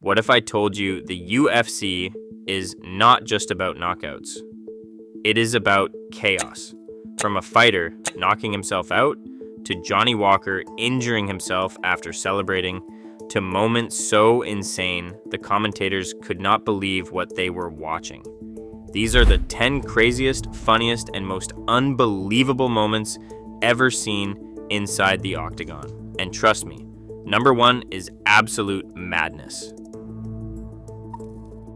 What if I told you the UFC is not just about knockouts? It is about chaos. From a fighter knocking himself out, to Johnny Walker injuring himself after celebrating, to moments so insane the commentators could not believe what they were watching. These are the 10 craziest, funniest, and most unbelievable moments ever seen inside the octagon. And trust me, number one is absolute madness.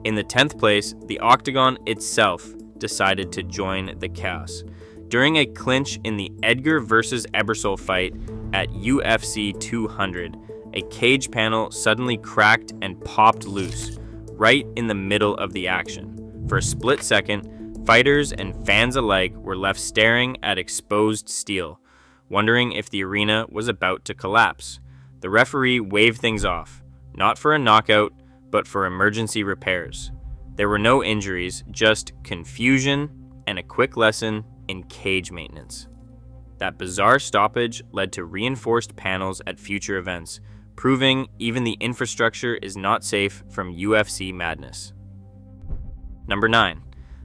In the 10th place, the octagon itself decided to join the chaos. During a clinch in the Edgar vs. Ebersol fight at UFC 200, a cage panel suddenly cracked and popped loose, right in the middle of the action. For a split second, fighters and fans alike were left staring at exposed steel, wondering if the arena was about to collapse. The referee waved things off, not for a knockout, but for emergency repairs. There were no injuries, just confusion and a quick lesson in cage maintenance. That bizarre stoppage led to reinforced panels at future events, proving even the infrastructure is not safe from UFC madness. Number 9.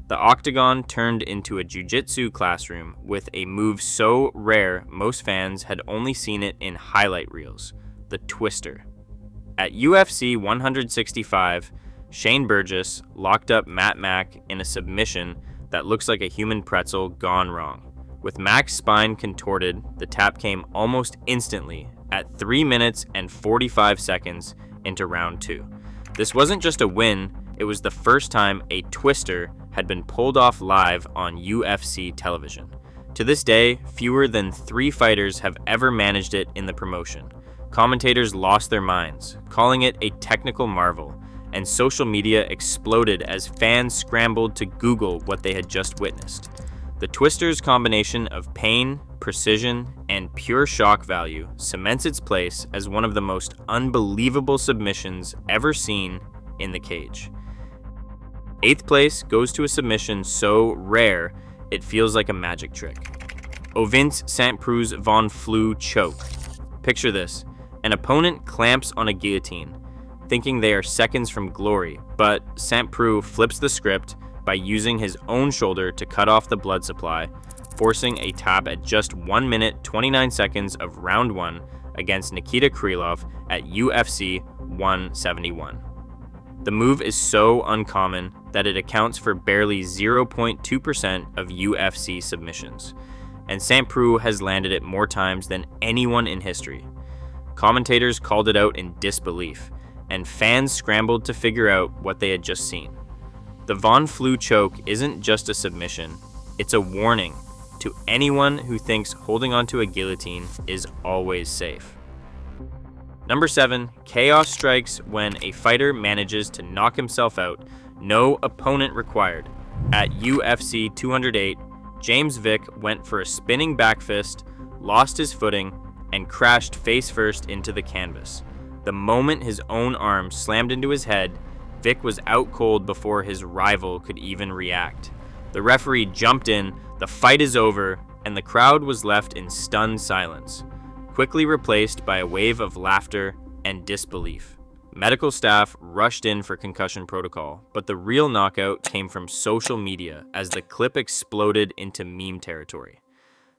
The octagon turned into a jiu-jitsu classroom with a move so rare most fans had only seen it in highlight reels, the twister. At UFC 165, Shane Burgess locked up Matt Mack in a submission that looks like a human pretzel gone wrong. With Mack's spine contorted, the tap came almost instantly at 3 minutes and 45 seconds into round 2. This wasn't just a win, it was the first time a twister had been pulled off live on UFC television. To this day, fewer than 3 fighters have ever managed it in the promotion. Commentators lost their minds, calling it a technical marvel, and social media exploded as fans scrambled to Google what they had just witnessed. The twister's combination of pain, precision, and pure shock value cements its place as one of the most unbelievable submissions ever seen in the cage. 8th place goes to a submission so rare it feels like a magic trick. Ovince St. Proux's Von Flue choke. Picture this. An opponent clamps on a guillotine, thinking they are seconds from glory, but St. Preux flips the script by using his own shoulder to cut off the blood supply, forcing a tap at just 1 minute 29 seconds of round 1 against Nikita Krylov at UFC 171. The move is so uncommon that it accounts for barely 0.2% of UFC submissions, and St. Preux has landed it more times than anyone in history. Commentators called it out in disbelief, and fans scrambled to figure out what they had just seen. The Von Flue choke isn't just a submission, it's a warning to anyone who thinks holding onto a guillotine is always safe. Number 7, chaos strikes when a fighter manages to knock himself out, no opponent required. At UFC 208, James Vick went for a spinning back fist, lost his footing, and crashed face first into the canvas. The moment his own arm slammed into his head, Vick was out cold before his rival could even react. The referee jumped in, the fight is over, and the crowd was left in stunned silence, quickly replaced by a wave of laughter and disbelief. Medical staff rushed in for concussion protocol, but the real knockout came from social media as the clip exploded into meme territory.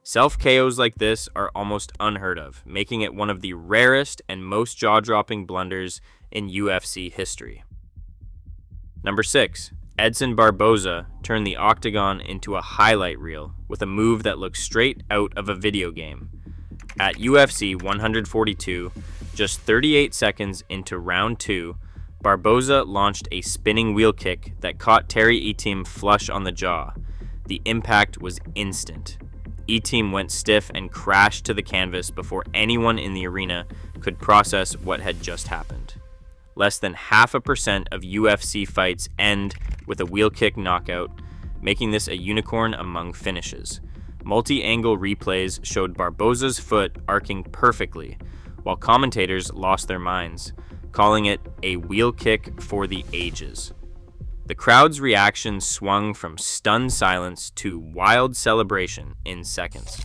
Self-KOs like this are almost unheard of, making it one of the rarest and most jaw-dropping blunders in UFC history. Number 6. Edson Barboza turned the octagon into a highlight reel with a move that looks straight out of a video game. At UFC 142, just 38 seconds into round 2, Barboza launched a spinning wheel kick that caught Terry Etim flush on the jaw. The impact was instant. Etim went stiff and crashed to the canvas before anyone in the arena could process what had just happened. Less than 0.5% of UFC fights end with a wheel kick knockout, making this a unicorn among finishes. Multi-angle replays showed Barboza's foot arcing perfectly, while commentators lost their minds, calling it a wheel kick for the ages. The crowd's reaction swung from stunned silence to wild celebration in seconds.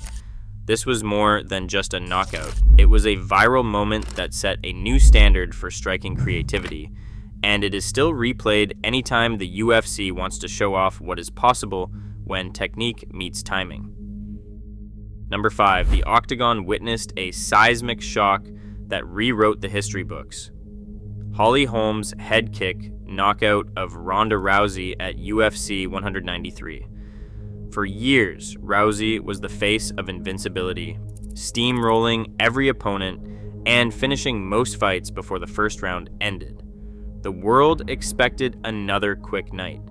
This was more than just a knockout. It was a viral moment that set a new standard for striking creativity, and it is still replayed anytime the UFC wants to show off what is possible when technique meets timing. Number 5, the octagon witnessed a seismic shock that rewrote the history books. Holm's head kick knockout of Ronda Rousey at UFC 193. For years, Rousey was the face of invincibility, steamrolling every opponent and finishing most fights before the first round ended. The world expected another quick night.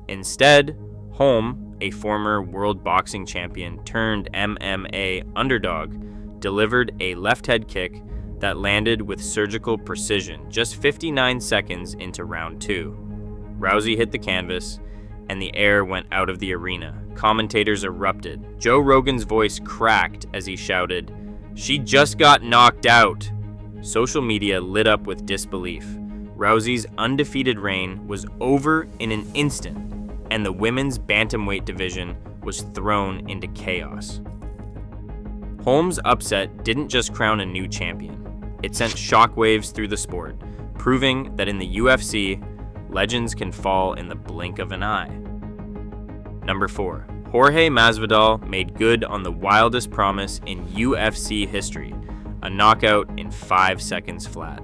Instead, Holm, a former world boxing champion turned MMA underdog, delivered a left head kick that landed with surgical precision just 59 seconds into round 2. Rousey hit the canvas, and the air went out of the arena. Commentators erupted. Joe Rogan's voice cracked as he shouted, "She just got knocked out!" Social media lit up with disbelief. Rousey's undefeated reign was over in an instant, and the women's bantamweight division was thrown into chaos. Holm's upset didn't just crown a new champion. It sent shockwaves through the sport, proving that in the UFC, legends can fall in the blink of an eye. Number 4, Jorge Masvidal made good on the wildest promise in UFC history, a knockout in 5 seconds flat.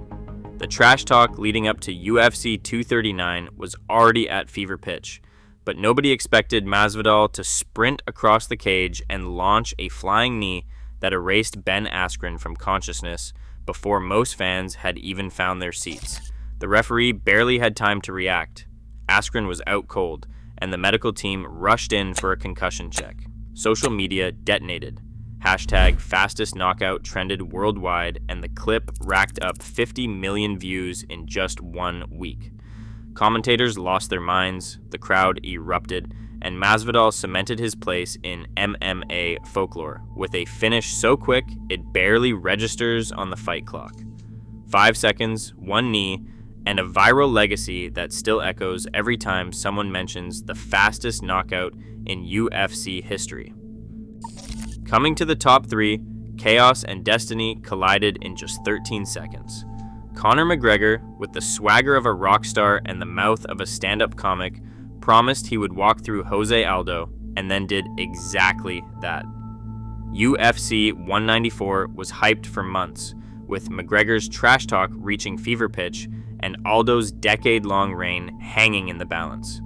The trash talk leading up to UFC 239 was already at fever pitch, but nobody expected Masvidal to sprint across the cage and launch a flying knee that erased Ben Askren from consciousness before most fans had even found their seats. The referee barely had time to react. Askren was out cold, and the medical team rushed in for a concussion check. Social media detonated. #fastest knockout trended worldwide, and the clip racked up 50 million views in just 1 week. Commentators lost their minds, the crowd erupted, and Masvidal cemented his place in MMA folklore with a finish so quick it barely registers on the fight clock. 5 seconds, 1 knee, and a viral legacy that still echoes every time someone mentions the fastest knockout in UFC history. Coming to the top 3, chaos and destiny collided in just 13 seconds. Conor McGregor, with the swagger of a rock star and the mouth of a stand-up comic, promised he would walk through Jose Aldo, and then did exactly that. UFC 194 was hyped for months, with McGregor's trash talk reaching fever pitch and Aldo's decade-long reign hanging in the balance.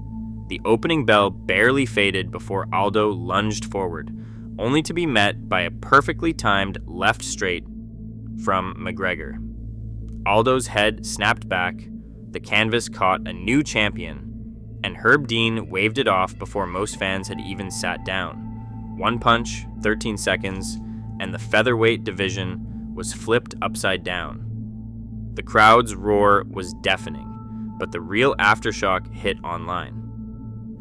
The opening bell barely faded before Aldo lunged forward, only to be met by a perfectly timed left straight from McGregor. Aldo's head snapped back, the canvas caught a new champion, and Herb Dean waved it off before most fans had even sat down. 1 punch, 13 seconds, and the featherweight division was flipped upside down. The crowd's roar was deafening, but the real aftershock hit online.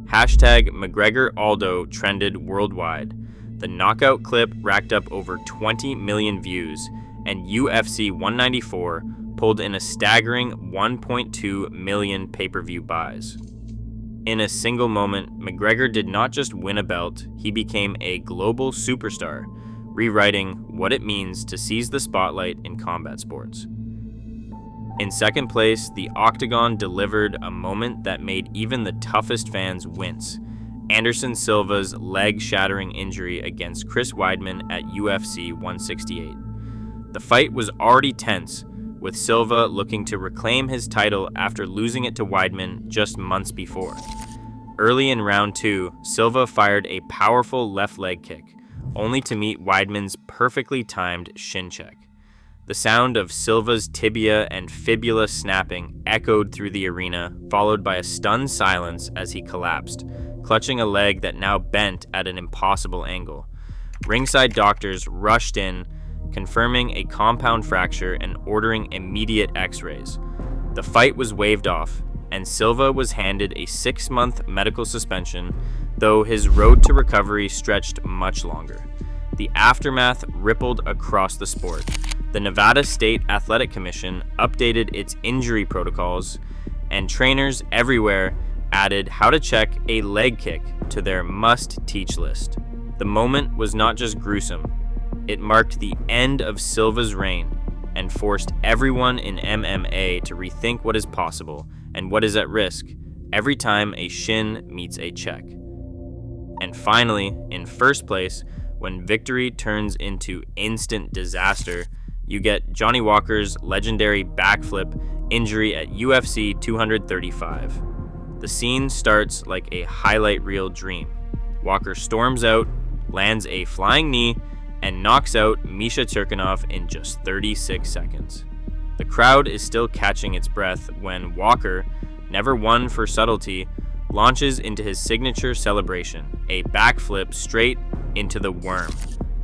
#McGregor Aldo trended worldwide. The knockout clip racked up over 20 million views, and UFC 194 pulled in a staggering 1.2 million pay-per-view buys. In a single moment, McGregor did not just win a belt, he became a global superstar, rewriting what it means to seize the spotlight in combat sports. In second place, the Octagon delivered a moment that made even the toughest fans wince: Anderson Silva's leg-shattering injury against Chris Weidman at UFC 168. The fight was already tense, with Silva looking to reclaim his title after losing it to Weidman just months before. Early in round 2, Silva fired a powerful left leg kick, only to meet Weidman's perfectly timed shin check. The sound of Silva's tibia and fibula snapping echoed through the arena, followed by a stunned silence as he collapsed, clutching a leg that now bent at an impossible angle. Ringside doctors rushed in, confirming a compound fracture and ordering immediate x-rays. The fight was waved off, and Silva was handed a 6-month medical suspension, though his road to recovery stretched much longer. The aftermath rippled across the sport. The Nevada State Athletic Commission updated its injury protocols, and trainers everywhere added how to check a leg kick to their must-teach list. The moment was not just gruesome. It marked the end of Silva's reign, and forced everyone in MMA to rethink what is possible and what is at risk every time a shin meets a check. And finally, in first place, when victory turns into instant disaster, you get Johnny Walker's legendary backflip injury at UFC 235. The scene starts like a highlight reel dream. Walker storms out, lands a flying knee, and knocks out Misha Turkinov in just 36 seconds. The crowd is still catching its breath when Walker, never one for subtlety, launches into his signature celebration, a backflip straight into the worm.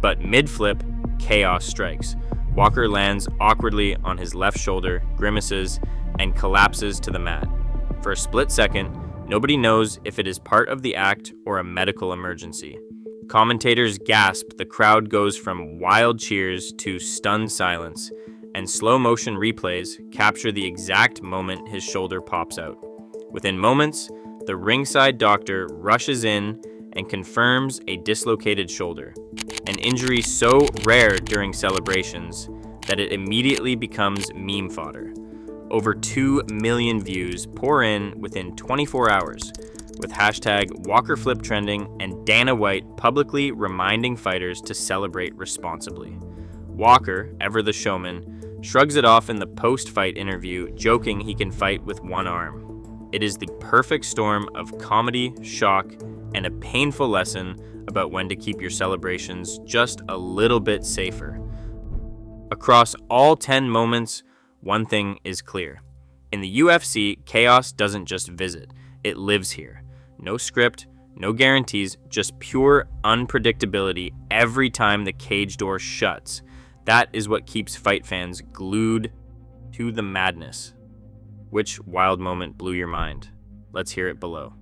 But mid-flip, chaos strikes. Walker lands awkwardly on his left shoulder, grimaces, and collapses to the mat. For a split second, nobody knows if it is part of the act or a medical emergency. Commentators gasp, the crowd goes from wild cheers to stunned silence, and slow-motion replays capture the exact moment his shoulder pops out. Within moments, the ringside doctor rushes in and confirms a dislocated shoulder, an injury so rare during celebrations that it immediately becomes meme fodder. Over 2 million views pour in within 24 hours, with hashtag WalkerFlip trending and Dana White publicly reminding fighters to celebrate responsibly. Walker, ever the showman, shrugs it off in the post-fight interview, joking he can fight with one arm. It is the perfect storm of comedy, shock, and a painful lesson about when to keep your celebrations just a little bit safer. Across all 10 moments, one thing is clear. In the UFC, chaos doesn't just visit, it lives here. No script, no guarantees, just pure unpredictability every time the cage door shuts. That is what keeps fight fans glued to the madness. Which wild moment blew your mind? Let's hear it below.